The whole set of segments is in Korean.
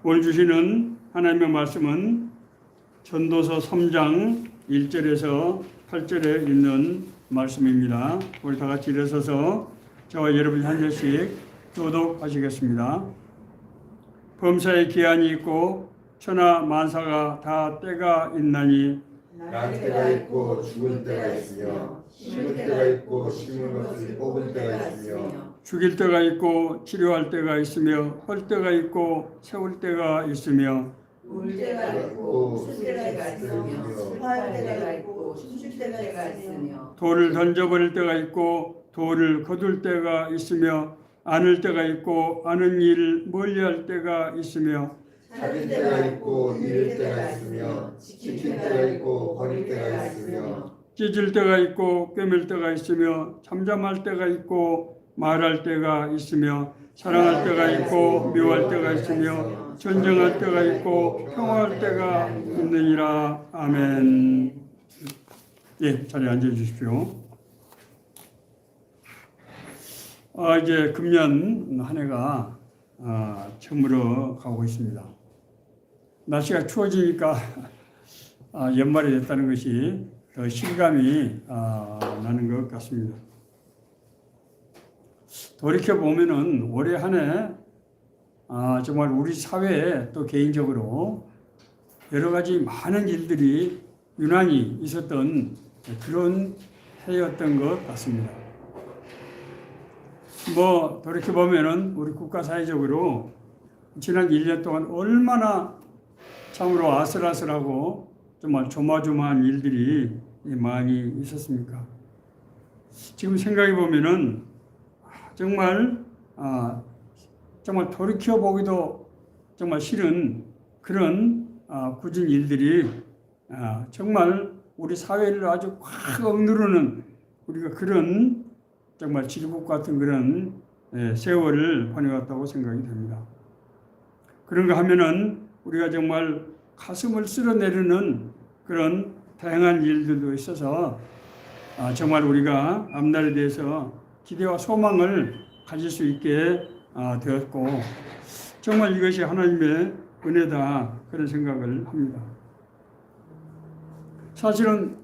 오늘 주시는 하나님의 말씀은 전도서 3장 1절에서 8절에 있는 말씀입니다. 우리 다 같이 일어서서 저와 여러분이 한 절씩 교독하시겠습니다. 범사에 기한이 있고 천하 만사가 다 때가 있나니 날 때가 있고 죽을 때가 있으며 심을 때가 있고 심은 것을 뽑을 때가 있으며 죽일 때가 있고 치료할 때가 있으며 헐 때가 있고 세울 때가 있으며 울 때가 있고 쓸 때가 있으며 슬퍼할 때가 있고 춤출 때가 있으며 돌을 던져버릴 때가 있고 돌을 거둘 때가 있으며 안을 때가 있고 아는 일을 멀리할 때가 있으며 찾을 때가 있고 잃을 때가 있으며 지킬 때가 있고 버릴 때가 있으며 찢을 때가 있고 꿰맬 때가 있으며 잠잠할 때가 있고 말할 때가 있으며 사랑할 때가 있고 미워할 때가 있으며 전쟁할 때가 있고 평화할 때가 있느니라. 아멘. 예, 자리에 앉아 주십시오. 이제 금년 한 해가 처음으로 가고 있습니다. 날씨가 추워지니까 연말이 됐다는 것이 더 실감이 나는 것 같습니다. 돌이켜 보면은 올해 한 해 정말 우리 사회에 또 개인적으로 여러 가지 많은 일들이 유난히 있었던 그런 해였던 것 같습니다. 돌이켜 보면은 우리 국가 사회적으로 지난 1년 동안 얼마나 참으로 아슬아슬하고 정말 조마조마한 일들이 많이 있었습니까? 지금 생각해 보면은 정말 돌이켜 보기도 정말 싫은 그런 굳은 일들이 정말 우리 사회를 아주 확 억누르는 우리가 그런 정말 지옥 같은 그런 세월을 보내왔다고 생각이 됩니다. 그런가 하면은 우리가 정말 가슴을 쓸어내리는 그런 다양한 일들도 있어서 정말 우리가 앞날에 대해서 기대와 소망을 가질 수 있게 되었고 정말 이것이 하나님의 은혜다 그런 생각을 합니다. 사실은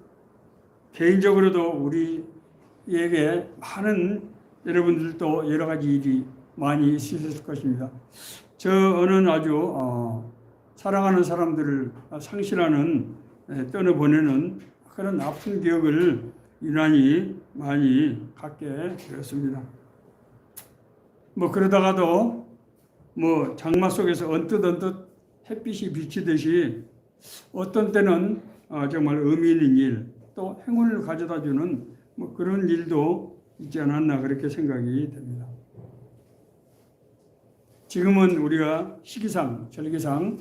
개인적으로도 우리에게 많은 여러분들도 여러 가지 일이 많이 있으셨을 것입니다. 저는 아주 사랑하는 사람들을 상실하는 떠나보내는 그런 아픈 기억을 유난히 많이 갖게 되었습니다. 그러다가도 장마 속에서 언뜻 햇빛이 비치듯이 어떤 때는 정말 의미 있는 일, 또 행운을 가져다 주는 그런 일도 있지 않았나 그렇게 생각이 됩니다. 지금은 우리가 시기상, 절기상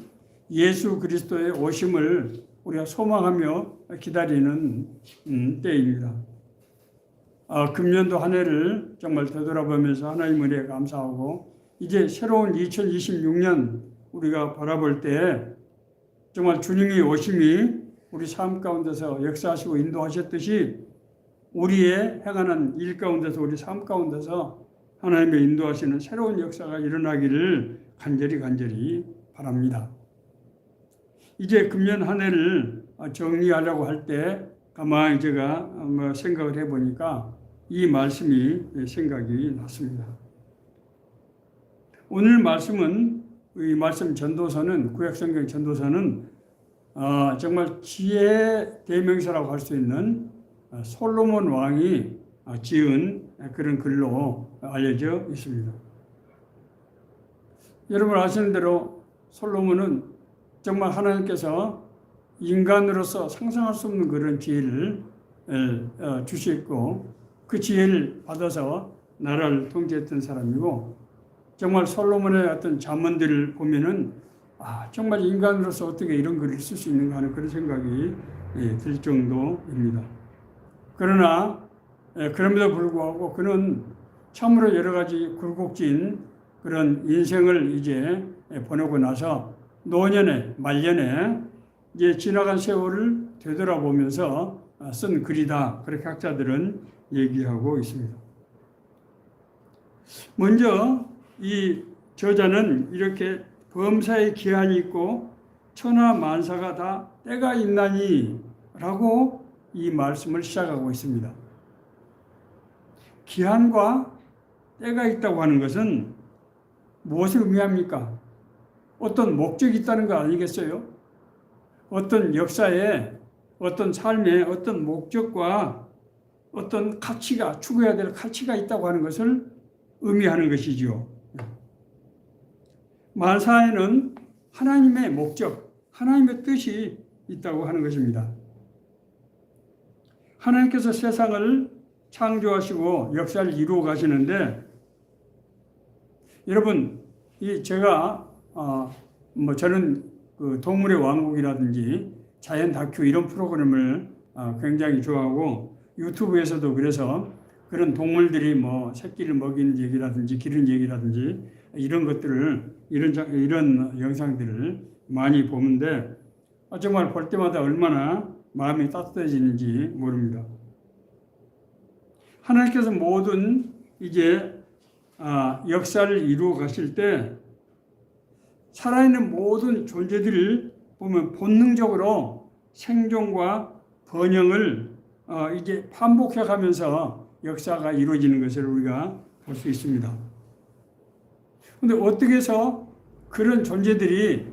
예수 그리스도의 오심을 우리가 소망하며 기다리는 때입니다. 금년도 한 해를 정말 되돌아보면서 하나님 은혜에 감사하고 이제 새로운 2026년 우리가 바라볼 때 정말 주님의 오심이 우리 삶 가운데서 역사하시고 인도하셨듯이 우리의 행하는 일 가운데서 우리 삶 가운데서 하나님의 인도하시는 새로운 역사가 일어나기를 간절히 바랍니다. 이제 금년 한 해를 정리하려고 할 때 가만히 제가 생각을 해보니까 이 말씀이 생각이 났습니다. 오늘 말씀은 이 말씀 전도서는 구약성경 전도서는 정말 지혜의 대명사라고 할 수 있는 솔로몬 왕이 지은 그런 글로 알려져 있습니다. 여러분 아시는 대로 솔로몬은 정말 하나님께서 인간으로서 상상할 수 없는 그런 지혜를 주셨고 그 지혜를 받아서 나라를 통치했던 사람이고 정말 솔로몬의 어떤 잠언들을 보면은 정말 인간으로서 어떻게 이런 글을 쓸 수 있는가 하는 그런 생각이 들 정도입니다. 그러나 그럼에도 불구하고 그는 참으로 여러 가지 굴곡진 그런 인생을 이제 보내고 나서 노년에 말년에 이제 지나간 세월을 되돌아보면서 쓴 글이다 그렇게 학자들은 얘기하고 있습니다. 먼저 이 저자는 이렇게 범사에 기한이 있고 천하 만사가 다 때가 있나니 라고 이 말씀을 시작하고 있습니다. 기한과 때가 있다고 하는 것은 무엇을 의미합니까? 어떤 목적이 있다는 거 아니겠어요? 어떤 역사에, 어떤 삶에 어떤 목적과 어떤 가치가, 추구해야 될 가치가 있다고 하는 것을 의미하는 것이죠. 만사에는 하나님의 목적, 하나님의 뜻이 있다고 하는 것입니다. 하나님께서 세상을 창조하시고 역사를 이루어 가시는데, 여러분, 제가 저는 그 동물의 왕국이라든지 자연 다큐 이런 프로그램을 굉장히 좋아하고, 유튜브에서도 그래서 그런 동물들이 뭐 새끼를 먹이는 얘기라든지 기른 얘기라든지 이런 것들을 이런 영상들을 많이 보는데 정말 볼 때마다 얼마나 마음이 따뜻해지는지 모릅니다. 하나님께서 모든 이제 역사를 이루어 가실 때 살아있는 모든 존재들을 보면 본능적으로 생존과 번영을 이제 반복해 가면서 역사가 이루어지는 것을 우리가 볼 수 있습니다. 그런데 어떻게 해서 그런 존재들이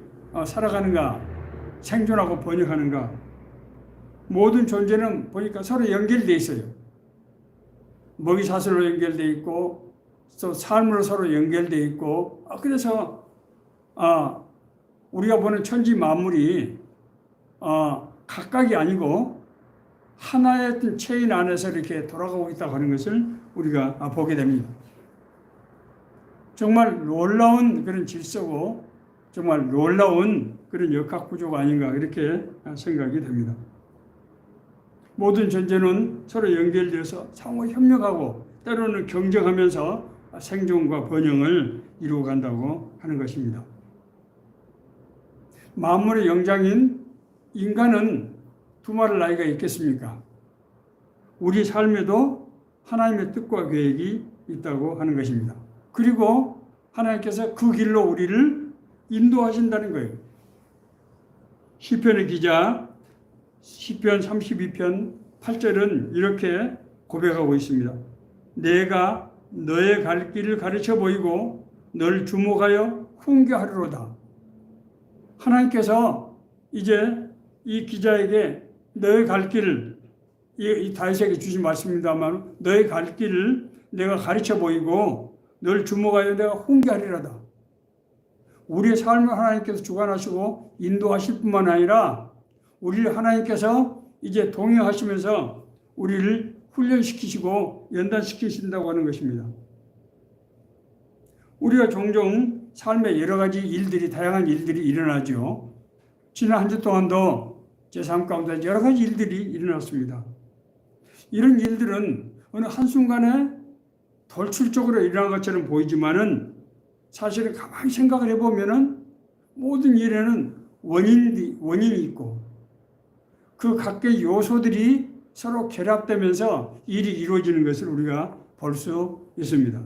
살아가는가, 생존하고 번영하는가? 모든 존재는 보니까 서로 연결되어 있어요. 먹이사슬로 연결되어 있고 또 삶으로 서로 연결되어 있고, 그래서 우리가 보는 천지 만물이 각각이 아니고 하나의 어떤 체인 안에서 이렇게 돌아가고 있다고 하는 것을 우리가 보게 됩니다. 정말 놀라운 그런 질서고 정말 놀라운 그런 역학 구조가 아닌가 이렇게 생각이 됩니다. 모든 존재는 서로 연결되어서 상호 협력하고 때로는 경쟁하면서 생존과 번영을 이루어 간다고 하는 것입니다. 만물의 영장인 인간은 두말할 나이가 있겠습니까? 우리 삶에도 하나님의 뜻과 계획이 있다고 하는 것입니다. 그리고 하나님께서 그 길로 우리를 인도하신다는 거예요. 시편의 기자 시편 32편 8절은 이렇게 고백하고 있습니다. 내가 너의 갈 길을 가르쳐 보이고 널 주목하여 훈계하리로다. 하나님께서 이제 이 기자에게 너의 갈 길을, 이 다윗에게 주신 말씀입니다만 너의 갈 길을 내가 가르쳐 보이고 널 주목하여 내가 훈계하리로다. 우리의 삶을 하나님께서 주관하시고 인도하실 뿐만 아니라 우리를 하나님께서 이제 동행하시면서 우리를 훈련시키시고 연단시키신다고 하는 것입니다. 우리가 종종 삶의 여러 가지 일들이, 다양한 일들이 일어나죠. 지난 한 주 동안도 제 삶 가운데 여러 가지 일들이 일어났습니다. 이런 일들은 어느 한순간에 돌출적으로 일어난 것처럼 보이지만은 사실은 가만히 생각을 해보면은 모든 일에는 원인이 있고 그 각각의 요소들이 서로 결합되면서 일이 이루어지는 것을 우리가 볼 수 있습니다.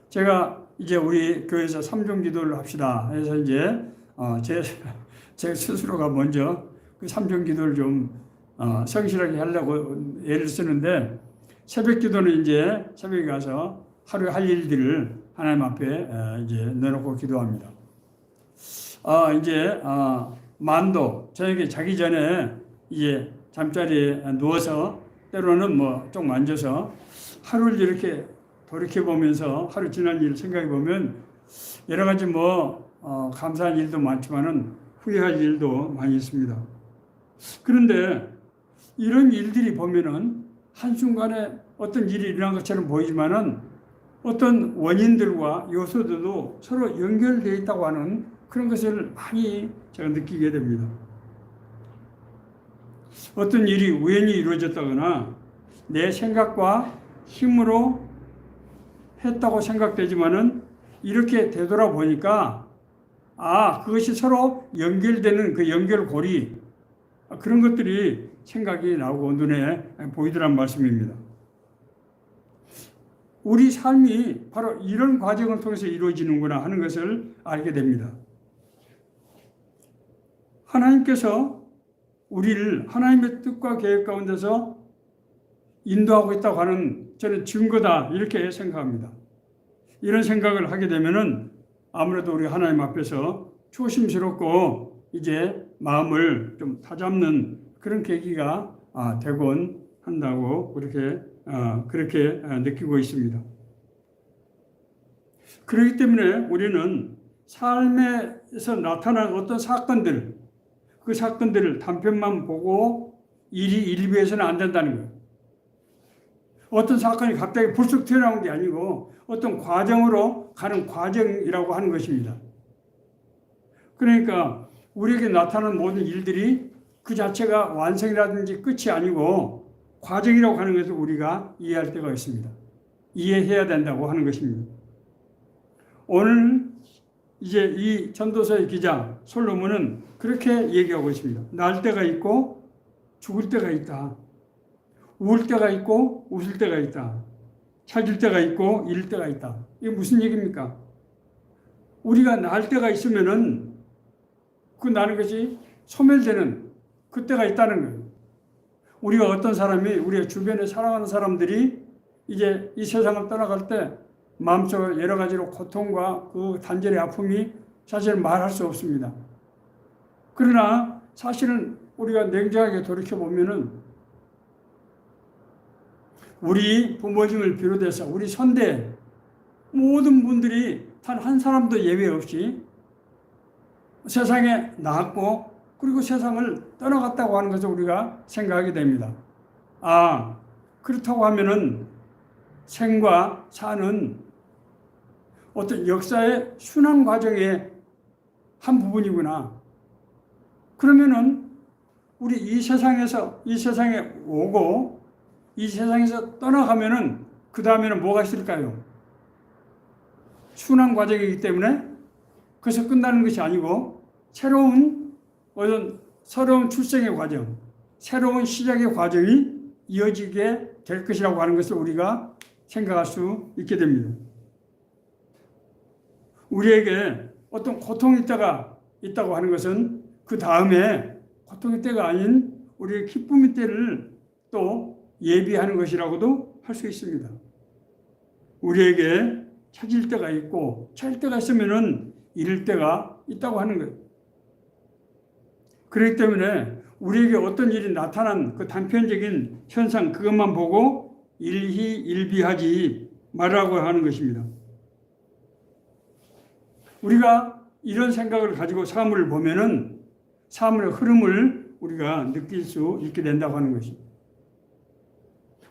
제가 이제 우리 교회에서 3종 기도를 합시다 해서 이제 제 스스로가 먼저 그 3종 기도를 좀 성실하게 하려고 애를 쓰는데, 새벽 기도는 이제 새벽에 가서 하루에 할 일들을 하나님 앞에 이제 내놓고 기도합니다. 이제 만도 저녁에 자기 전에 이제 잠자리에 누워서 때로는 뭐 좀 앉아서 하루를 이렇게 돌이켜 보면서 하루 지난 일을 생각해 보면 여러 가지 감사한 일도 많지만은 후회할 일도 많이 있습니다. 그런데 이런 일들이 보면은 한순간에 어떤 일이 일어난 것처럼 보이지만은 어떤 원인들과 요소들도 서로 연결되어 있다고 하는 그런 것을 많이 제가 느끼게 됩니다. 어떤 일이 우연히 이루어졌다거나 내 생각과 힘으로 했다고 생각되지만은 이렇게 되돌아보니까 그것이 서로 연결되는 그 연결고리, 그런 것들이 생각이 나오고 눈에 보이더란 말씀입니다. 우리 삶이 바로 이런 과정을 통해서 이루어지는구나 하는 것을 알게 됩니다. 하나님께서 우리를 하나님의 뜻과 계획 가운데서 인도하고 있다고 하는 저는 증거다 이렇게 생각합니다. 이런 생각을 하게 되면은 아무래도 우리 하나님 앞에서 조심스럽고 이제 마음을 좀 다잡는 그런 계기가 되곤 한다고 그렇게 느끼고 있습니다. 그렇기 때문에 우리는 삶에서 나타난 어떤 사건들, 그 사건들을 단편만 보고 일이 일비해서는 안 된다는 거예요. 어떤 사건이 갑자기 불쑥 튀어나온 게 아니고 어떤 과정으로 가는 과정이라고 하는 것입니다. 그러니까 우리에게 나타나는 모든 일들이 그 자체가 완성이라든지 끝이 아니고 과정이라고 하는 것을 우리가 이해할 때가 있습니다. 이해해야 된다고 하는 것입니다. 오늘 이제 이 전도서의 기자 솔로몬은 그렇게 얘기하고 있습니다. 날 때가 있고 죽을 때가 있다. 울 때가 있고 웃을 때가 있다. 찾을 때가 있고 잃을 때가 있다. 이게 무슨 얘기입니까? 우리가 날 때가 있으면은 그 나는 것이 소멸되는 그때가 있다는 거예요. 우리가 어떤 사람이 우리의 주변에 사랑하는 사람들이 이제 이 세상을 떠나갈 때 마음속에 여러 가지로 고통과 그 단절의 아픔이 사실 말할 수 없습니다. 그러나 사실은 우리가 냉정하게 돌이켜보면은 우리 부모님을 비롯해서 우리 선대 모든 분들이 단 한 사람도 예외 없이 세상에 나왔고 그리고 세상을 떠나갔다고 하는 것을 우리가 생각하게 됩니다. 그렇다고 하면은 생과 사는 어떤 역사의 순환 과정의 한 부분이구나. 그러면은 우리 이 세상에 오고 이 세상에서 떠나가면은 그 다음에는 뭐가 있을까요? 순환 과정이기 때문에 그래서 끝나는 것이 아니고 새로운 출생의 과정, 새로운 시작의 과정이 이어지게 될 것이라고 하는 것을 우리가 생각할 수 있게 됩니다. 우리에게 어떤 고통이 있다고 하는 것은 그 다음에 고통의 때가 아닌 우리의 기쁨의 때를 또 예비하는 것이라고도 할 수 있습니다. 우리에게 찾을 때가 있고 찾을 때가 있으면은 잃을 때가 있다고 하는 거예요. 그렇기 때문에 우리에게 어떤 일이 나타난 그 단편적인 현상 그것만 보고 일희일비하지 말라고 하는 것입니다. 우리가 이런 생각을 가지고 사물을 보면은 사물의 흐름을 우리가 느낄 수 있게 된다고 하는 것입니다.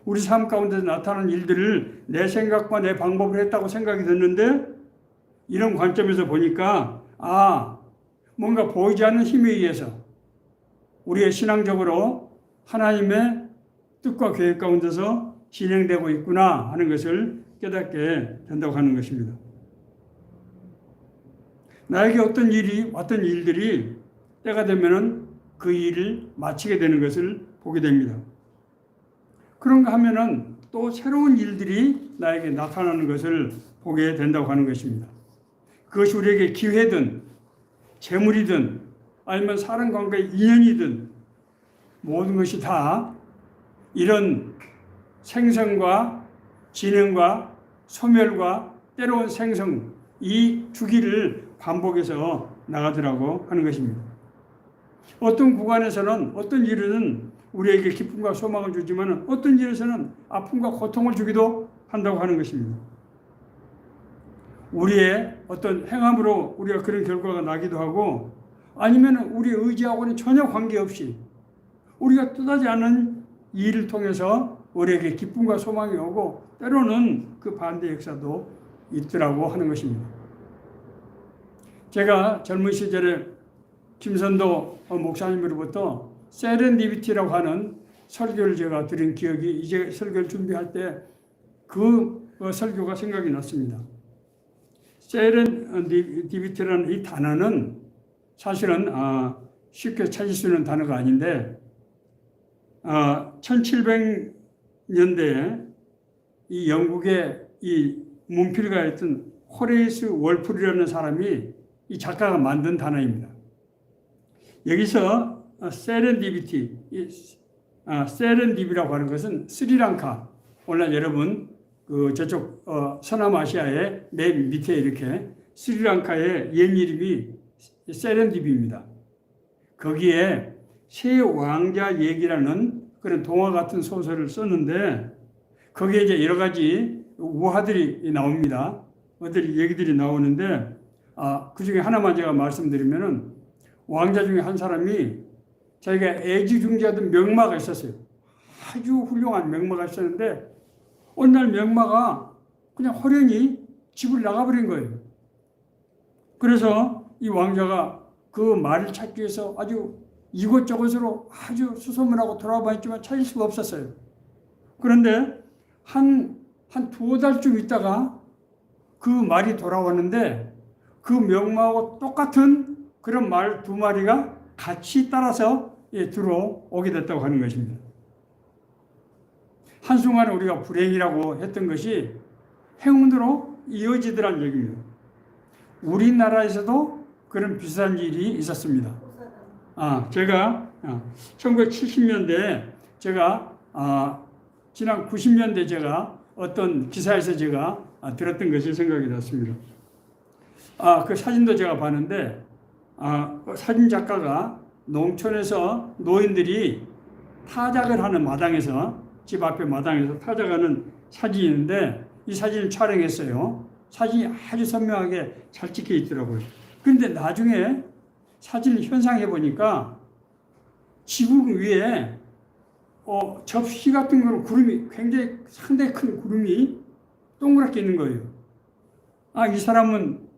우리 삶 가운데 나타나는 일들을 내 생각과 내 방법으로 했다고 생각이 됐는데 이런 관점에서 보니까 뭔가 보이지 않는 힘에 의해서 우리의 신앙적으로 하나님의 뜻과 계획 가운데서 진행되고 있구나 하는 것을 깨닫게 된다고 하는 것입니다. 나에게 어떤 일들이 때가 되면은 그 일을 마치게 되는 것을 보게 됩니다. 그런가 하면은 또 새로운 일들이 나에게 나타나는 것을 보게 된다고 하는 것입니다. 그것이 우리에게 기회든 재물이든 아니면 사람 관계의 인연이든 모든 것이 다 이런 생성과 진행과 소멸과 때로운 생성 이 주기를 반복해서 나가더라고 하는 것입니다. 어떤 구간에서는 어떤 일은 우리에게 기쁨과 소망을 주지만 어떤 일에서는 아픔과 고통을 주기도 한다고 하는 것입니다. 우리의 어떤 행함으로 우리가 그런 결과가 나기도 하고 아니면 우리의 의지하고는 전혀 관계없이 우리가 뜻하지 않은 일을 통해서 우리에게 기쁨과 소망이 오고 때로는 그 반대 역사도 있더라고 하는 것입니다. 제가 젊은 시절에 김선도 목사님으로부터 세렌디비티라고 하는 설교를 제가 들은 기억이 이제 설교를 준비할 때 그 설교가 생각이 났습니다. 세렌디비티라는 이 단어는 사실은 쉽게 찾을 수 있는 단어가 아닌데 1700년대에 이 영국의 이 문필가였던 호레이스 월풀이라는 사람이 이 작가가 만든 단어입니다. 여기서 세렌디비티, 세렌디비라고 하는 것은 스리랑카, 오늘 여러분 그 저쪽 서남아시아의 맨 밑에 이렇게 스리랑카의 옛 이름이 세렌디비입니다. 거기에 새 왕자 얘기라는 그런 동화 같은 소설을 썼는데 거기에 이제 여러 가지 우화들이 나옵니다. 어떤 얘기들이 나오는데 그 중에 하나만 제가 말씀드리면은 왕자 중에 한 사람이 자기가 애지중지하던 명마가 있었어요. 아주 훌륭한 명마가 있었는데 어느 날 명마가 그냥 호련히 집을 나가버린 거예요. 그래서 이 왕자가 그 말을 찾기 위해서 아주 이곳저곳으로 아주 수소문하고 돌아다녔지만 찾을 수가 없었어요. 그런데 한 두어 달쯤 있다가 그 말이 돌아왔는데 그 명마하고 똑같은 그런 말 두 마리가 같이 따라서 들어오게 됐다고 하는 것입니다. 한순간에 우리가 불행이라고 했던 것이 행운으로 이어지더란 얘기입니다. 우리나라에서도 그런 비슷한 일이 있었습니다. 제가 1970년대에 제가 지난 90년대 제가 어떤 기사에서 제가 들었던 것이 생각이 났습니다. 그 사진도 제가 봤는데 사진 작가가 농촌에서 노인들이 타작을 하는 마당에서 집 앞에 마당에서 타작하는 사진인데 이 사진을 촬영했어요. 사진이 아주 선명하게 잘 찍혀 있더라고요. 그런데 나중에 사진을 현상해 보니까 지구 위에 접시 같은 거로 구름이 굉장히 상당히 큰 구름이 동그랗게 있는 거예요. 이 사람은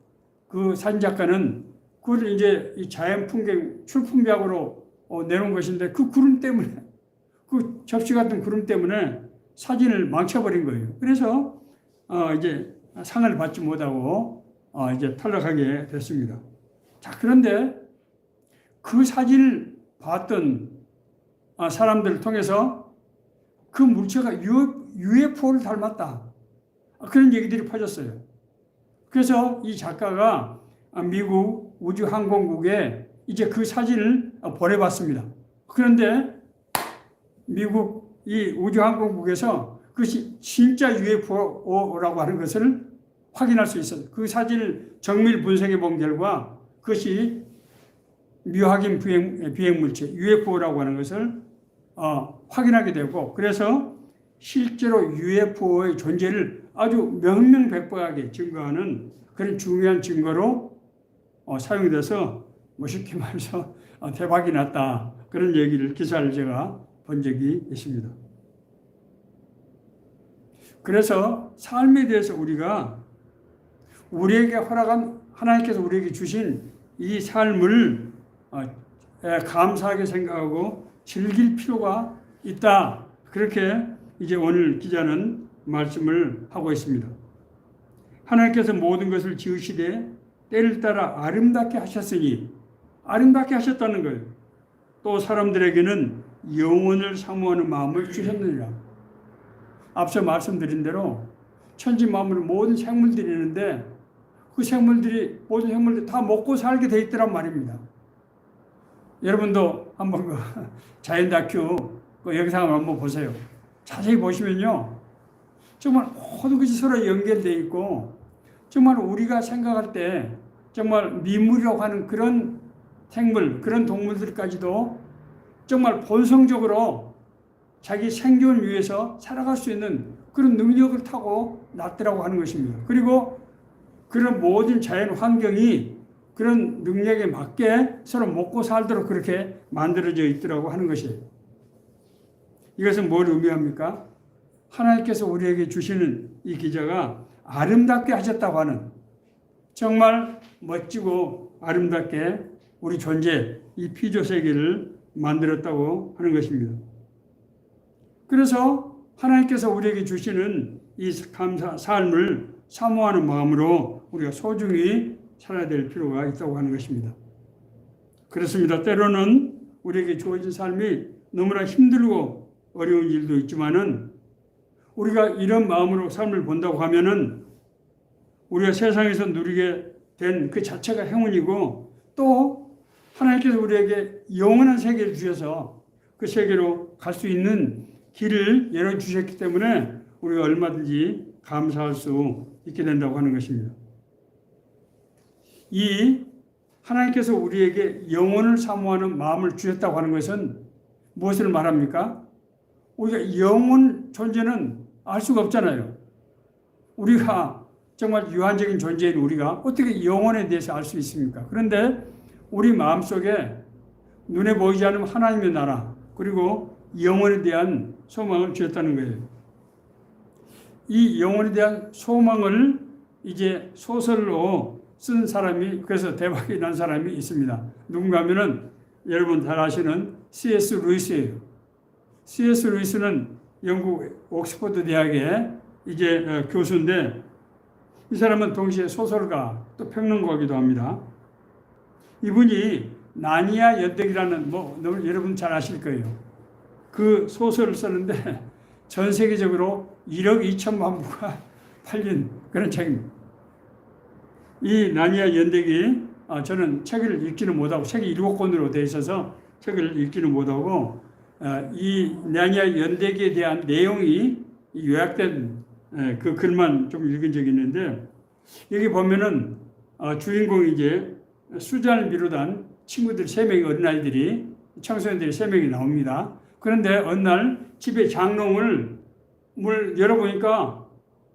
그 사진 작가는 그걸 이제 이 자연 풍경 출품작으로 내놓은 것인데 그 구름 때문에 그 접시 같은 구름 때문에 사진을 망쳐버린 거예요. 그래서 이제 상을 받지 못하고 이제 탈락하게 됐습니다. 자, 그런데 그 사진을 봤던 사람들을 통해서 그 물체가 UFO를 닮았다. 그런 얘기들이 퍼졌어요. 그래서 이 작가가 미국 우주항공국에 이제 그 사진을 보내봤습니다. 그런데 미국 이 우주항공국에서 그것이 진짜 UFO라고 하는 것을 확인할 수 있어요. 그 사진을 정밀 분석해 본 결과 그것이 미확인 비행물체 UFO라고 하는 것을 확인하게 되고 그래서 실제로 UFO의 존재를 아주 명명백백하게 증거하는 그런 중요한 증거로 사용이 돼서 쉽게 말해서 대박이 났다. 그런 얘기를 기사를 제가 본 적이 있습니다. 그래서 삶에 대해서 우리에게 허락한 하나님께서 우리에게 주신 이 삶을 감사하게 생각하고 즐길 필요가 있다. 그렇게 이제 오늘 기자는 말씀을 하고 있습니다. 하나님께서 모든 것을 지으시되 때를 따라 아름답게 하셨으니 아름답게 하셨다는 거예요. 또 사람들에게는 영원을 사모하는 마음을 주셨느니라. 앞서 말씀드린 대로 천지 만물 모든 생물들이 있는데 그 모든 생물들이 다 먹고 살게 돼 있더란 말입니다. 여러분도 한번 그 자연 다큐 그 영상을 한번 보세요. 자세히 보시면요. 정말 모든 것이 서로 연결되어 있고 정말 우리가 생각할 때 정말 미물이라고 하는 그런 생물, 그런 동물들까지도 정말 본성적으로 자기 생존을 위해서 살아갈 수 있는 그런 능력을 타고 났더라고 하는 것입니다. 그리고 그런 모든 자연 환경이 그런 능력에 맞게 서로 먹고 살도록 그렇게 만들어져 있더라고 하는 것이에요. 이것은 뭘 의미합니까? 하나님께서 우리에게 주시는 이 기자가 아름답게 하셨다고 하는 정말 멋지고 아름답게 우리 존재, 이 피조 세계를 만들었다고 하는 것입니다. 그래서 하나님께서 우리에게 주시는 이 삶을 사모하는 마음으로 우리가 소중히 살아야 될 필요가 있다고 하는 것입니다. 그렇습니다. 때로는 우리에게 주어진 삶이 너무나 힘들고 어려운 일도 있지만은 우리가 이런 마음으로 삶을 본다고 하면은 우리가 세상에서 누리게 된 그 자체가 행운이고, 또 하나님께서 우리에게 영원한 세계를 주셔서 그 세계로 갈 수 있는 길을 열어주셨기 때문에 우리가 얼마든지 감사할 수 있게 된다고 하는 것입니다. 이 하나님께서 우리에게 영혼을 사모하는 마음을 주셨다고 하는 것은 무엇을 말합니까? 우리가 영혼 존재는 알 수가 없잖아요. 우리가 정말 유한적인 존재인 우리가 어떻게 영혼에 대해서 알 수 있습니까? 그런데 우리 마음속에 눈에 보이지 않는 하나님의 나라, 그리고 영혼에 대한 소망을 주셨다는 거예요. 이 영혼에 대한 소망을 이제 소설로 쓴 사람이, 그래서 대박이 난 사람이 있습니다. 누군가 하면은 여러분 잘 아시는 C.S. 루이스예요. C.S. 루이스는 영국 옥스퍼드 대학의 이제 교수인데, 이 사람은 동시에 소설가 또 평론가이기도 합니다. 이분이 나니아 연대기라는, 여러분 잘 아실 거예요. 그 소설을 썼는데 전 세계적으로 1억 2천만 부가 팔린 그런 책입니다. 이 나니아 연대기, 저는 책을 읽지는 못하고, 책이 7권으로 되어 있어서 책을 읽지는 못하고, 이 나니아 연대기에 대한 내용이 요약된 그 글만 좀 읽은 적이 있는데, 여기 보면은 주인공이 이제 수잔을 비롯한 친구들 3명이, 어린아이들이, 청소년들이 3명이 나옵니다. 그런데 어느 날 집에 장롱을 열어보니까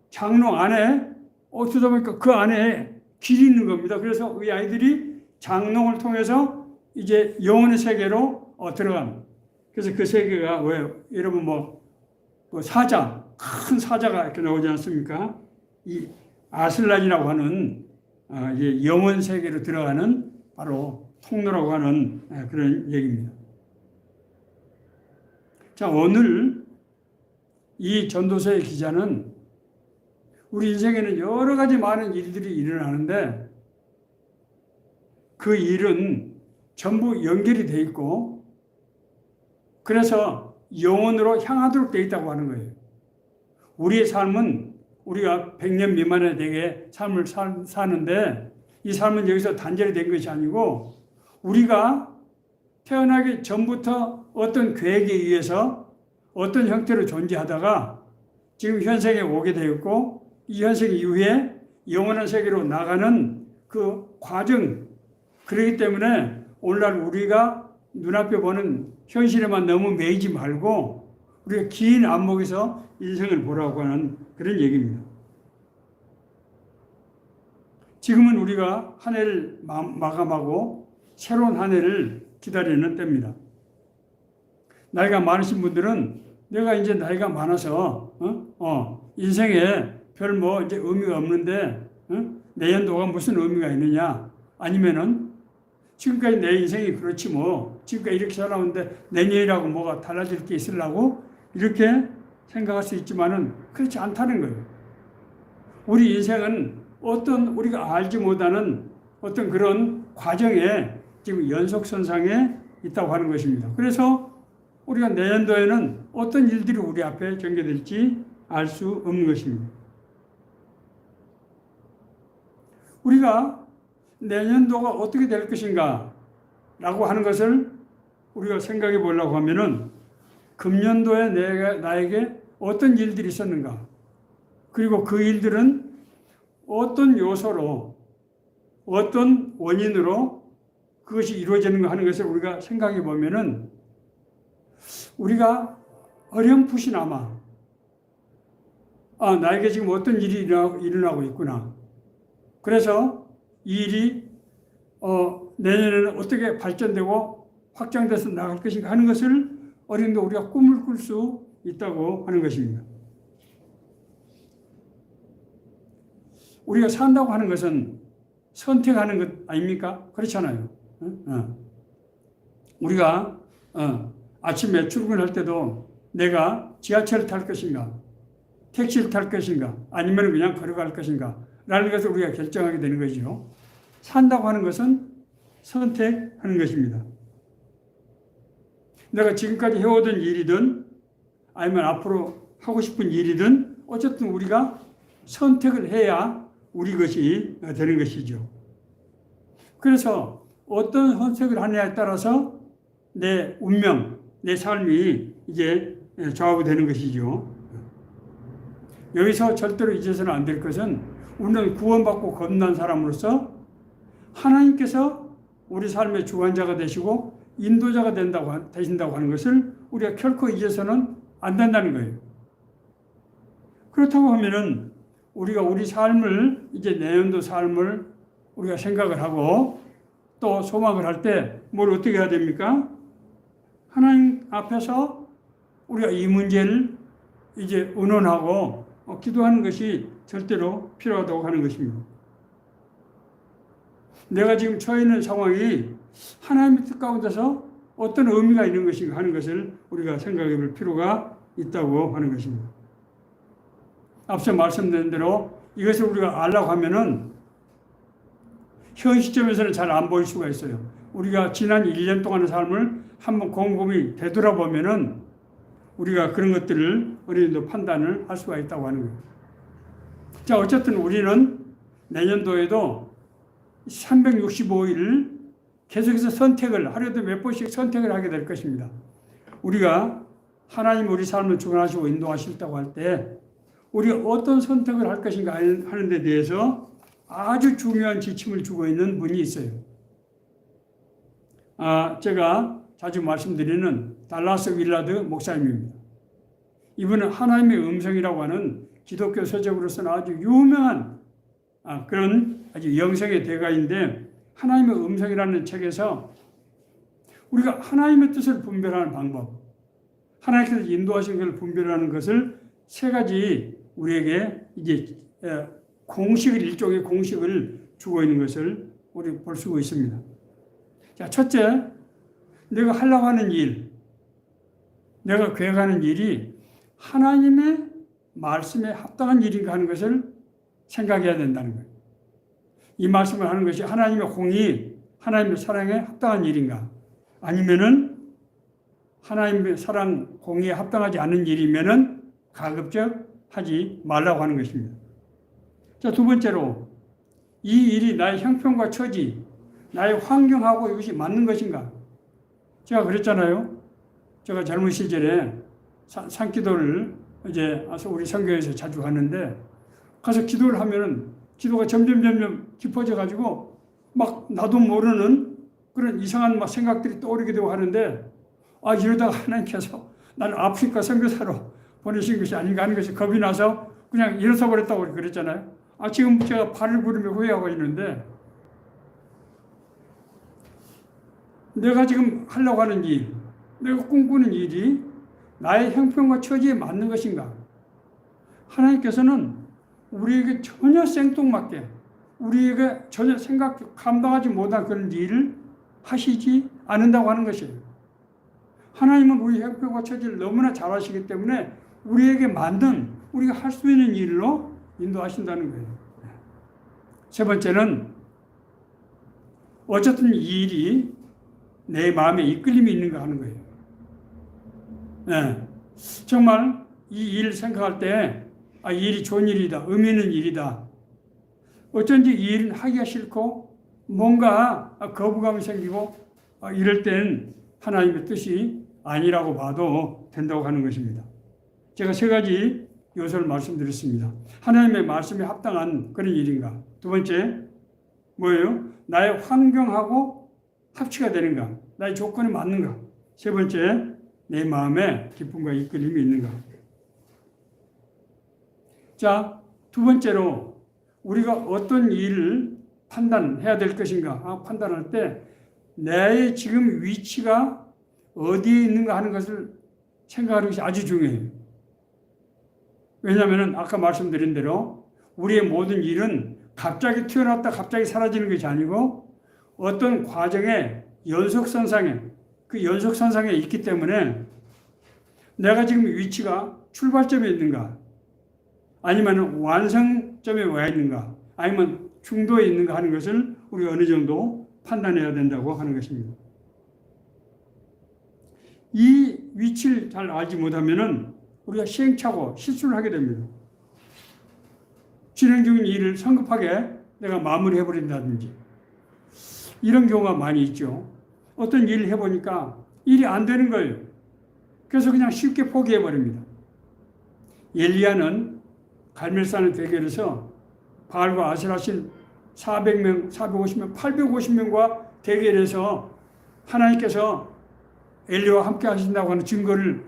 장롱 안에 어쩌다 보니까 그 안에 길이 있는 겁니다. 그래서 이 아이들이 장롱을 통해서 이제 영혼의 세계로 들어간. 그래서 그 세계가 왜요? 여러분 사자, 큰 사자가 이렇게 나오지 않습니까? 이 아슬란이라고 하는 영혼 세계로 들어가는 바로 통로라고 하는 그런 얘기입니다. 자, 오늘 이 전도서의 기자는 우리 인생에는 여러 가지 많은 일들이 일어나는데 그 일은 전부 연결이 돼 있고, 그래서 영혼으로 향하도록 돼 있다고 하는 거예요. 우리의 삶은 우리가 100년 미만에 되게 삶을 사는데, 이 삶은 여기서 단절이 된 것이 아니고 우리가 태어나기 전부터 어떤 계획에 의해서 어떤 형태로 존재하다가 지금 현생에 오게 되었고, 이 현생 이후에 영원한 세계로 나가는 그 과정, 그렇기 때문에 오늘날 우리가 눈앞에 보는 현실에만 너무 매이지 말고 우리가 긴 안목에서 인생을 보라고 하는 그런 얘기입니다. 지금은 우리가 한 해를 마감하고 새로운 한 해를 기다리는 때입니다. 나이가 많으신 분들은 내가 이제 나이가 많아서 인생에 별 이제 의미가 없는데 내년도가 무슨 의미가 있느냐, 아니면은 지금까지 내 인생이 그렇지 지금까지 이렇게 살아왔는데 내년이라고 뭐가 달라질 게 있으려고 이렇게 생각할 수 있지만은 그렇지 않다는 거예요. 우리 인생은 어떤 우리가 알지 못하는 어떤 그런 과정에 지금 연속선상에 있다고 하는 것입니다. 그래서 우리가 내년도에는 어떤 일들이 우리 앞에 전개될지 알 수 없는 것입니다. 우리가 내년도가 어떻게 될 것인가 라고 하는 것을 우리가 생각해 보려고 하면은 금년도에 나에게 어떤 일들이 있었는가, 그리고 그 일들은 어떤 요소로 어떤 원인으로 그것이 이루어지는가 하는 것을 우리가 생각해 보면은 우리가 어렴풋이나마 나에게 지금 어떤 일이 일어나고 있구나. 그래서 이 일이 내년에는 어떻게 발전되고 확장돼서 나갈 것인가 하는 것을 어린도 우리가 꿈을 꿀 수 있다고 하는 것입니다. 우리가 산다고 하는 것은 선택하는 것 아닙니까? 그렇잖아요. 우리가 아침에 출근할 때도 내가 지하철을 탈 것인가, 택시를 탈 것인가, 아니면 그냥 걸어갈 것인가 라는 것을 우리가 결정하게 되는 거죠. 산다고 하는 것은 선택하는 것입니다. 내가 지금까지 해오던 일이든 아니면 앞으로 하고 싶은 일이든 어쨌든 우리가 선택을 해야 우리 것이 되는 것이죠. 그래서 어떤 선택을 하느냐에 따라서 내 운명, 내 삶이 이제 좌우되는 것이죠. 여기서 절대로 잊어서는 안 될 것은 우리는 구원받고 거듭난 사람으로서 하나님께서 우리 삶의 주관자가 되시고 인도자가 되신다고 하는 것을 우리가 결코 잊어서는 안 된다는 거예요. 그렇다고 하면은 우리가 우리 삶을 이제 내년도 삶을 우리가 생각을 하고 또 소망을 할 때 뭘 어떻게 해야 됩니까? 하나님 앞에서 우리가 이 문제를 이제 의논하고 기도하는 것이 절대로 필요하다고 하는 것입니다. 내가 지금 처해 있는 상황이 하나님의 뜻 가운데서 어떤 의미가 있는 것인가 하는 것을 우리가 생각해 볼 필요가 있다고 하는 것입니다. 앞서 말씀드린 대로 이것을 우리가 알라고 하면은 현 시점에서는 잘 안 보일 수가 있어요. 우리가 지난 1년 동안의 삶을 한번 곰곰이 되돌아보면은 우리가 그런 것들을 어느 정도 판단을 할 수가 있다고 하는 거예요. 자, 어쨌든 우리는 내년도에도 365일을 계속해서 선택을, 하루에도 몇 번씩 선택을 하게 될 것입니다. 우리가 하나님 우리 삶을 주관하시고 인도하시다고 할 때 우리가 어떤 선택을 할 것인가 하는 데 대해서 아주 중요한 지침을 주고 있는 분이 있어요. 제가 자주 말씀드리는 달라스 윌라드 목사님입니다. 이분은 하나님의 음성이라고 하는 기독교 서적으로서는 아주 유명한 그런 아주 영성의 대가인데 하나님의 음성이라는 책에서 우리가 하나님의 뜻을 분별하는 방법, 하나님께서 인도하신 것을 분별하는 것을 세 가지 우리에게 이제 일종의 공식을 주고 있는 것을 우리 볼 수가 있습니다. 자, 첫째, 내가 하려고 하는 일, 내가 계획하는 일이 하나님의 말씀에 합당한 일인가 하는 것을 생각해야 된다는 거예요. 이 말씀을 하는 것이 하나님의 공의, 하나님의 사랑에 합당한 일인가? 아니면은 하나님의 사랑, 공의에 합당하지 않은 일이면은 가급적 하지 말라고 하는 것입니다. 자, 두 번째로 이 일이 나의 형편과 처지, 나의 환경하고 이것이 맞는 것인가? 제가 그랬잖아요. 제가 젊은 시절에 산기도를 이제 우리 선교에서 자주 가는데 가서 기도를 하면은 기도가 점점 깊어져 가지고 막 나도 모르는 그런 이상한 막 생각들이 떠오르게 되고 하는데 이러다가 하나님께서 나를 아프리카 선교사로 보내신 것이 아닌가 하는 것이 겁이 나서 그냥 일어서 버렸다고 그랬잖아요. 지금 제가 발을 구르며 후회하고 있는데 내가 지금 하려고 하는 일, 내가 꿈꾸는 일이 나의 형편과 처지에 맞는 것인가? 하나님께서는 우리에게 전혀 생뚱맞게 우리에게 전혀 감당하지 못한 그런 일을 하시지 않는다고 하는 것이에요. 하나님은 우리 형편과 처지를 너무나 잘 아시기 때문에 우리에게 맞는 우리가 할 수 있는 일로 인도하신다는 거예요. 세 번째는 어쨌든 이 일이 내 마음에 이끌림이 있는가 하는 거예요. 네. 정말 이 일을 생각할 때 이 일이 좋은 일이다, 의미 있는 일이다. 어쩐지 이 일은 하기가 싫고 뭔가 거부감이 생기고 이럴 땐 하나님의 뜻이 아니라고 봐도 된다고 하는 것입니다. 제가 세 가지 요소를 말씀드렸습니다. 하나님의 말씀에 합당한 그런 일인가? 두 번째, 뭐예요? 나의 환경하고 합치가 되는가? 나의 조건이 맞는가? 세 번째, 내 마음에 기쁨과 이끌림이 있는가? 자, 두 번째로 우리가 어떤 일을 판단해야 될 것인가? 판단할 때 내 지금 위치가 어디에 있는가 하는 것을 생각하는 것이 아주 중요해요. 왜냐하면 아까 말씀드린 대로 우리의 모든 일은 갑자기 튀어나왔다 갑자기 사라지는 것이 아니고 어떤 과정의 연속선상에 그 연속선상에 있기 때문에 내가 지금 위치가 출발점에 있는가 아니면 완성점에 와 있는가 아니면 중도에 있는가 하는 것을 우리가 어느 정도 판단해야 된다고 하는 것입니다. 이 위치를 잘 알지 못하면은 우리가 시행착오, 실수를 하게 됩니다. 진행 중인 일을 성급하게 내가 마무리해버린다든지 이런 경우가 많이 있죠. 어떤 일을 해보니까 일이 안 되는 거예요. 그래서 그냥 쉽게 포기해버립니다. 엘리야는 갈멜산의 대결에서 바알과 아세라신 400명, 450명, 850명과 대결해서 하나님께서 엘리야와 함께 하신다고 하는 증거를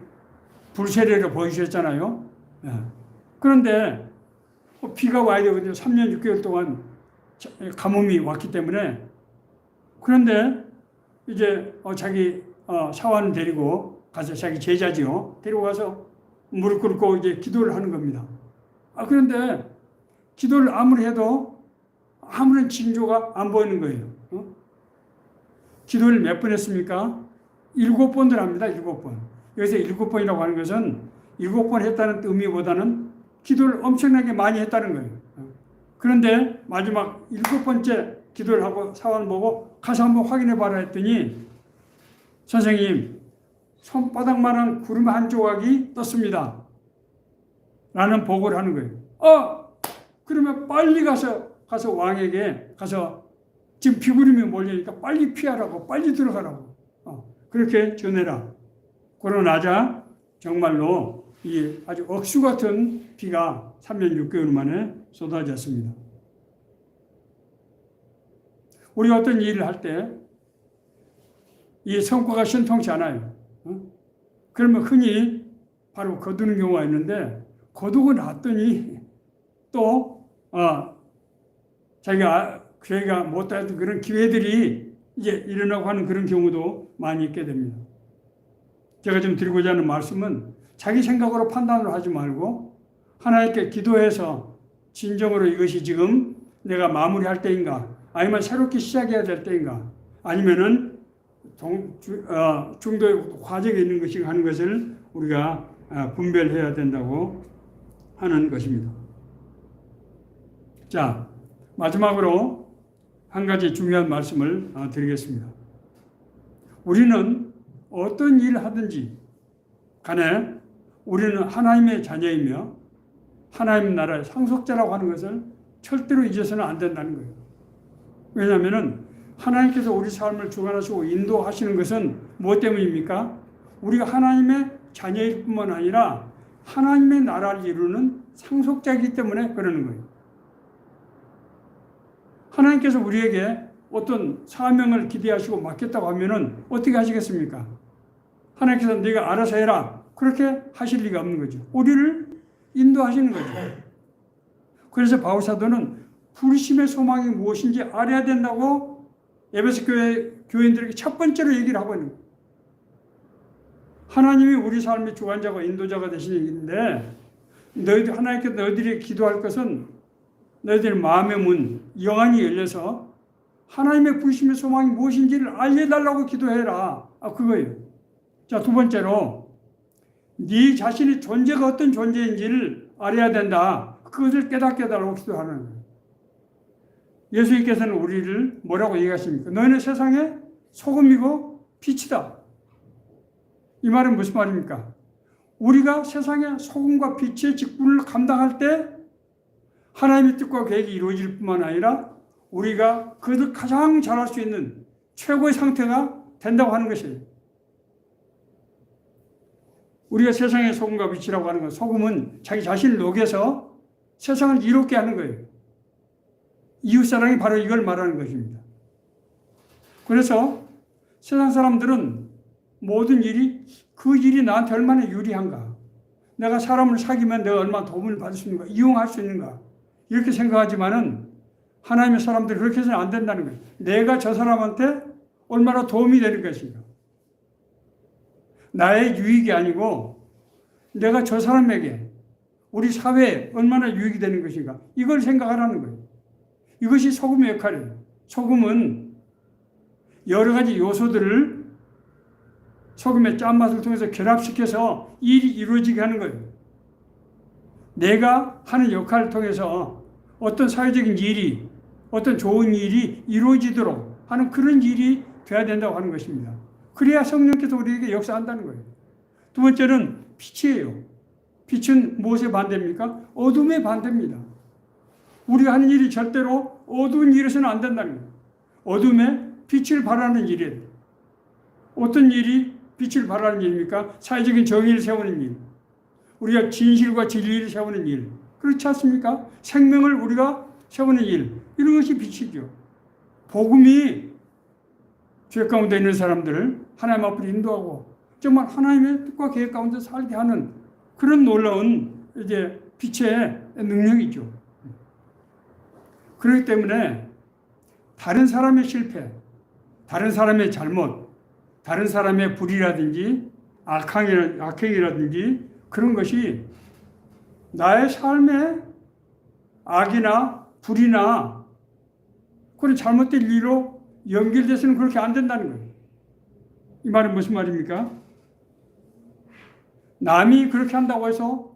불세례로 보여주셨잖아요. 그런데 비가 와야 되거든요. 3년 6개월 동안 가뭄이 왔기 때문에. 그런데 이제 자기 사환을 데리고 가서, 자기 제자지요, 데리고 가서 무릎 꿇고 이제 기도를 하는 겁니다. 그런데 기도를 아무리 해도 아무런 징조가 안 보이는 거예요. 기도를 몇 번 했습니까? 7번을 합니다. 7번. 여기서 7번이라고 하는 것은 7번 했다는 의미보다는 기도를 엄청나게 많이 했다는 거예요. 그런데 마지막 7번째 기도를 하고 사환을 보고 가서 한번 확인해 봐라 했더니, 선생님, 손바닥만한 구름 한 조각이 떴습니다. 라는 보고를 하는 거예요. 그러면 빨리 가서 왕에게 가서 지금 비구름이 몰리니까 빨리 피하라고, 빨리 들어가라고. 그렇게 전해라. 그러나자 정말로 이 아주 억수 같은 비가 3년 6개월 만에 쏟아졌습니다. 우리가 어떤 일을 할 때 이 성과가 신통치 않아요. 그러면 흔히 바로 거두는 경우가 있는데, 거두고 났더니 또 자기가 못했던 그런 기회들이 이제 일어나고 하는 그런 경우도 많이 있게 됩니다. 제가 지금 드리고자 하는 말씀은 자기 생각으로 판단을 하지 말고 하나님께 기도해서 진정으로 이것이 지금 내가 마무리할 때인가, 아니면 새롭게 시작해야 될 때인가, 아니면은 중도의 과정에 있는 것인가 하는 것을 우리가 분별해야 된다고 하는 것입니다. 자, 마지막으로 한 가지 중요한 말씀을 드리겠습니다. 우리는 어떤 일을 하든지 간에 우리는 하나님의 자녀이며 하나님 나라의 상속자라고 하는 것을 절대로 잊어서는 안 된다는 거예요. 왜냐하면 하나님께서 우리 삶을 주관하시고 인도하시는 것은 무엇 때문입니까? 우리가 하나님의 자녀일 뿐만 아니라 하나님의 나라를 이루는 상속자이기 때문에 그러는 거예요. 하나님께서 우리에게 어떤 사명을 기대하시고 맡겼다고 하면은 어떻게 하시겠습니까? 하나님께서 네가 알아서 해라, 그렇게 하실 리가 없는 거죠. 우리를 인도하시는 거죠. 그래서 바울사도는 불심의 소망이 무엇인지 알아야 된다고 에베소 교인들에게 첫 번째로 얘기를 하고 있는 거예요. 하나님이 우리 삶의 주관자가 인도자가 되시는데, 하나님께서 너희들이 기도할 것은 너희들 마음의 문, 영안이 열려서 하나님의 불심의 소망이 무엇인지를 알려달라고 기도해라. 그거예요. 자, 두 번째로 네 자신의 존재가 어떤 존재인지를 알아야 된다. 그것을 깨닫게 해달라고 기도하는 거예요. 예수님께서는 우리를 뭐라고 얘기하십니까? 너희는 세상의 소금이고 빛이다. 이 말은 무슨 말입니까? 우리가 세상의 소금과 빛의 직분을 감당할 때 하나님의 뜻과 계획이 이루어질 뿐만 아니라 우리가 그것을 가장 잘할 수 있는 최고의 상태가 된다고 하는 것이에요. 우리가 세상의 소금과 빛이라고 하는 것, 소금은 자기 자신을 녹여서 세상을 이롭게 하는 거예요. 이웃사랑이 바로 이걸 말하는 것입니다. 그래서 세상 사람들은 모든 일이 그 일이 나한테 얼마나 유리한가, 내가 사람을 사귀면 내가 얼마나 도움을 받을 수 있는가, 이용할 수 있는가, 이렇게 생각하지만은 하나님의 사람들이 그렇게 해서는 안 된다는 거예요. 내가 저 사람한테 얼마나 도움이 되는 것인가, 나의 유익이 아니고 내가 저 사람에게, 우리 사회에 얼마나 유익이 되는 것인가, 이걸 생각하라는 거예요. 이것이 소금의 역할이에요. 소금은 여러 가지 요소들을 소금의 짠맛을 통해서 결합시켜서 일이 이루어지게 하는 거예요. 내가 하는 역할을 통해서 어떤 사회적인 일이, 어떤 좋은 일이 이루어지도록 하는 그런 일이 돼야 된다고 하는 것입니다. 그래야 성령께서 우리에게 역사한다는 거예요. 두 번째는 빛이에요. 빛은 무엇에 반대입니까? 어둠에 반대입니다. 우리가 하는 일이 절대로 어두운 일에서는 안 된다는 거예요. 어둠에 빛을 발하는 일이에요. 어떤 일이 빛을 발하는 일입니까? 사회적인 정의를 세우는 일. 우리가 진실과 진리를 세우는 일. 그렇지 않습니까? 생명을 우리가 세우는 일. 이런 것이 빛이죠. 복음이 죄 가운데 있는 사람들을 하나님 앞으로 인도하고 정말 하나님의 뜻과 계획 가운데 살게 하는 그런 놀라운 이제 빛의 능력이죠. 그렇기 때문에 다른 사람의 실패, 다른 사람의 잘못, 다른 사람의 불이라든지 악행이라든지 그런 것이 나의 삶의 악이나 불이나 그런 잘못된 일로 연결돼서는 그렇게 안 된다는 거예요. 이 말은 무슨 말입니까? 남이 그렇게 한다고 해서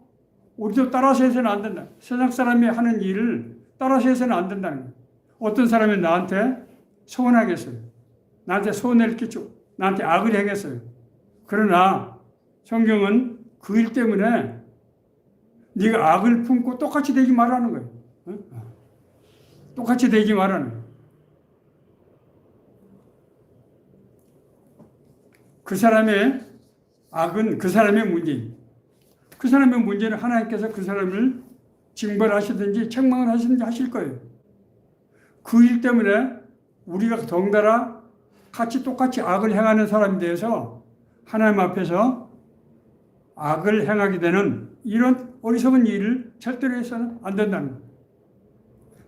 우리도 따라서 해서는 안 된다. 세상 사람이 하는 일을 따라서 해서는 안 된다는 거예요. 어떤 사람이 나한테 서운하겠어요. 나한테 손해를 끼치고 나한테 악을 행했어요. 그러나 성경은 그 일 때문에 네가 악을 품고 똑같이 되지 말라는 거예요. 똑같이 되지 말라는 거예요. 그 사람의 악은 그 사람의 문제입니다. 그 사람의 문제는 하나님께서 그 사람을 징벌하시든지 책망을 하시든지 하실 거예요. 그 일 때문에 우리가 덩달아 똑같이 악을 행하는 사람에 대해서 하나님 앞에서 악을 행하게 되는 이런 어리석은 일을 절대로 해서는 안 된다는 거예요.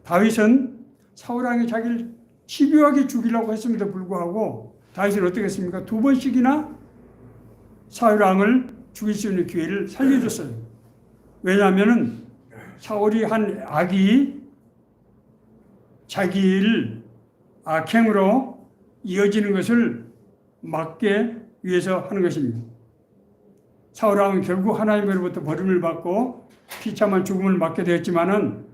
다윗은 사울 왕이 자기를 집요하게 죽이려고 했음에도 불구하고 다윗은 어떻게 했습니까? 2번씩이나 사울 왕을 죽일 수 있는 기회를 살려줬어요. 왜냐하면 사울이 한 악이 자기를 악행으로 이어지는 것을 막기 위해서 하는 것입니다. 사울 왕은 결국 하나님으로부터 버림을 받고 비참한 죽음을 맞게 되었지만은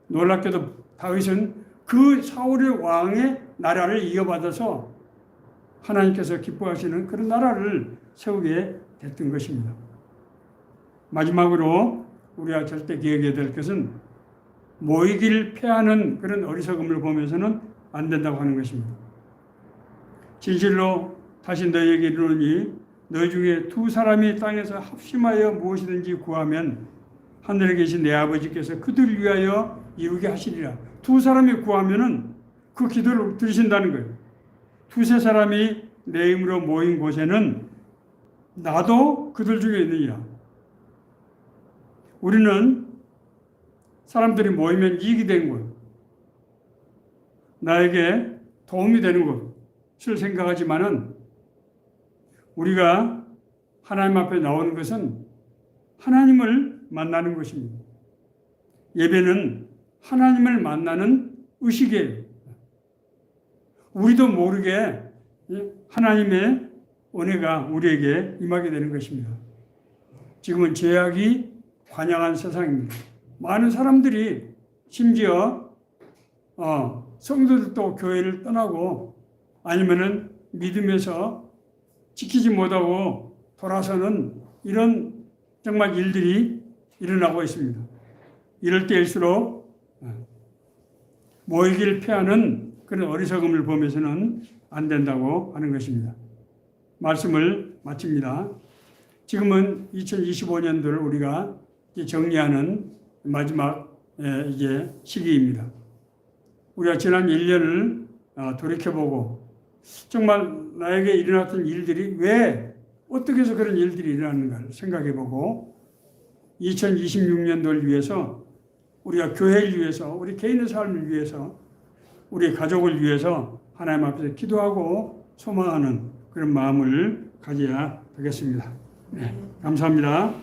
놀랍게도 다윗은 그 사울의 왕의 나라를 이어받아서 하나님께서 기뻐하시는 그런 나라를 세우게 됐던 것입니다. 마지막으로 우리가 절대 기억해야 될 것은 모이기를 패하는 그런 어리석음을 보면서는 안 된다고 하는 것입니다. 진실로 다시 너희에게 이르노니 너희 중에 2사람이 땅에서 합심하여 무엇이든지 구하면 하늘에 계신 내 아버지께서 그들을 위하여 이루게 하시리라. 2사람이 구하면은 그 기도를 들으신다는 거예요. 2-3사람이 내 이름으로 모인 곳에는 나도 그들 중에 있느니라. 우리는 사람들이 모이면 이익이 되는 것, 나에게 도움이 되는 것을 생각하지만은 우리가 하나님 앞에 나오는 것은 하나님을 만나는 것입니다. 예배는 하나님을 만나는 의식이에요. 우리도 모르게 하나님의 은혜가 우리에게 임하게 되는 것입니다. 지금은 죄악이 관영한 세상입니다. 많은 사람들이 심지어 성도들도 교회를 떠나고 아니면은 믿음에서 지키지 못하고 돌아서는 이런 정말 일들이 일어나고 있습니다. 이럴 때일수록 모이기를 피하는 그런 어리석음을 보면서는 안 된다고 하는 것입니다. 말씀을 마칩니다. 지금은 2025년도를 우리가 정리하는 마지막 이제 시기입니다. 우리가 지난 1년을 돌이켜보고 정말 나에게 일어났던 일들이 왜 어떻게 해서 그런 일들이 일어났는가를 생각해보고 2026년도를 위해서 우리가 교회를 위해서 우리 개인의 삶을 위해서 우리 가족을 위해서 하나님 앞에서 기도하고 소망하는 그런 마음을 가져야 되겠습니다. 네, 감사합니다.